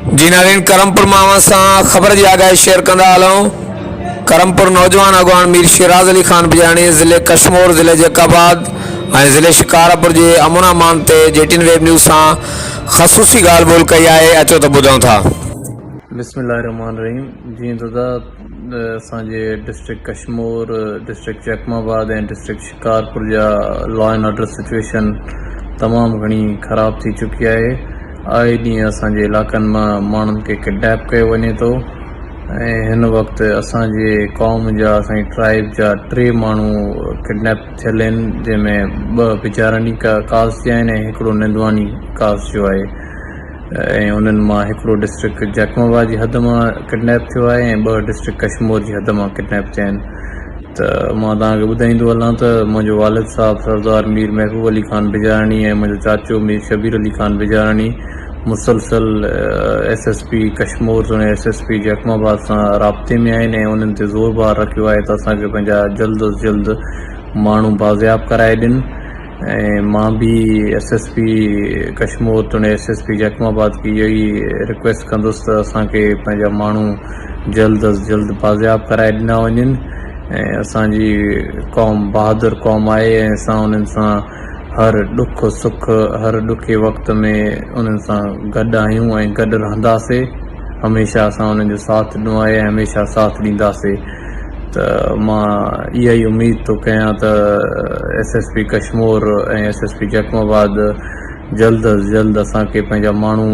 जी नाज़रीन, क़रमपुर मां सां ख़बर जी आगाही शेयर कंदा हलूं। क़रमपुर नौजवान अॻवाण मीर शेराज अली खान बिजाराणी ज़िले क़शमूर, ज़िले जेकब ऐं ज़िले शकारपुर जे अमान ते जेटिन वेब न्यूज़ सां खसूसी ॻाल्हि ॿोल कई आहे। अचो त ॿुधूं था। बिस्मिल्लाहिर्रहमानिर्रहीम। जी दादा, असांजे डिस्ट्रिक्ट कशमूर, डिस्ट्रिक्ट जैकमाबाद ऐं डिस्ट्रिक्ट शकारपुर जा लॉ एंड ऑर्डर सिचुएशन तमामु घणी ख़राब थी चुकी आहे। आए ॾींहुं असांजे इलाइक़नि मां माण्हुनि खे किडनैप कयो वञे थो ऐं हिन वक़्तु असांजे क़ौम जा, असांजी ट्राइब जा 3 माण्हू किडनैप थियल आहिनि, जंहिंमें 2 बिजाराणी कास्ट जा आहिनि ऐं हिकिड़ो नोजवानी कास्ट जो आहे। ऐं उन्हनि मां हिकिड़ो डिस्ट्रिक्ट जैकमाबाद जी हद मां किडनैप थियो आहे ऐं 2 डिस्ट्रिक्ट कशमूर जी हद मां किडनैप थिया आहिनि। त मां तव्हांखे ॿुधाईंदो हलां त मुंहिंजो वालिद साहब सरदार मीर महबूब अली खान बिजाराणी ऐं मुंहिंजो चाचो मीर शबीर अली खान बिजाराणी मुसलसल SSP कशमूर ऐं SSP जैकमाबाद सां राब्ते में आहिनि ऐं उन्हनि ते ज़ोर बार रखियो आहे त असांखे पंहिंजा जल्द अज़ जल्द माण्हू बाज़ियाब कराए ॾियनि। ऐं मां बि SSP कशमूर ऐं SSP जैकमाबाद खे इहो ई रिक्वेस्ट कंदुसि त असांखे पंहिंजा माण्हू जल्द अज़ जल्द बाज़ियाब कराए ॾिना वञनि। ऐं असांजी क़ौम बहादुर क़ौम आहे ऐं असां उन्हनि सां हर ॾुख सुख, हर ॾुखे वक़्त में उन्हनि सां गॾु आहियूं ऐं गॾु रहंदासीं। हमेशह असां उन्हनि जो साथ ॾिनो आहे ऐं हमेशह साथ ॾींदासीं। त मां इहा ई उमेद थो कयां त SSP कशमूर ऐं SSP जैकमाबाद जल्द अज़ जल्द असांखे पंहिंजा माण्हू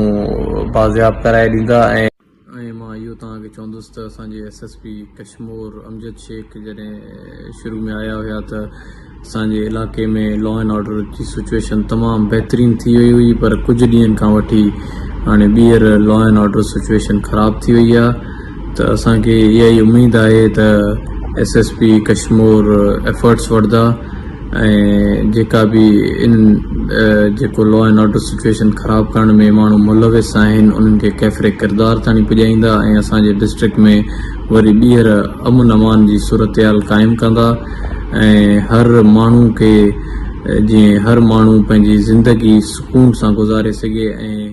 बाज़ियाब कराए ॾींदा। ऐं मां इहो तव्हांखे चवंदुसि त असांजे SSP कशमूर अमजद शेख जॾहिं शुरू में आया हुया त असांजे इलाइक़े में लॉ एंड ऑर्डर जी सिचुएशन तमामु बहितरीनु थी वई हुई, पर कुझु ॾींहंनि खां वठी हाणे ॿीहर लॉ एंड ऑर्डर सिचुएशन ख़राब थी वई आहे। त असांखे इहा ई उमेद आहे त SSP कशमूर एफर्ट्स वठंदा ऐं जेका बि जेको लॉ एंड ऑर्डर सिचुएशन ख़राब करण में माण्हू मुलविस आहिनि उन्हनि खे कैफ़रे किरदार ताणी पुॼाईंदा ऐं असांजे डिस्ट्रिक्ट में वरी ॿीहर अमन अमान जी सूरतहाल क़ाइमु कंदा ऐं हर माण्हू खे जीअं हर माण्हू पंहिंजी ज़िंदगी सुकून सां गुज़ारे सघे ऐं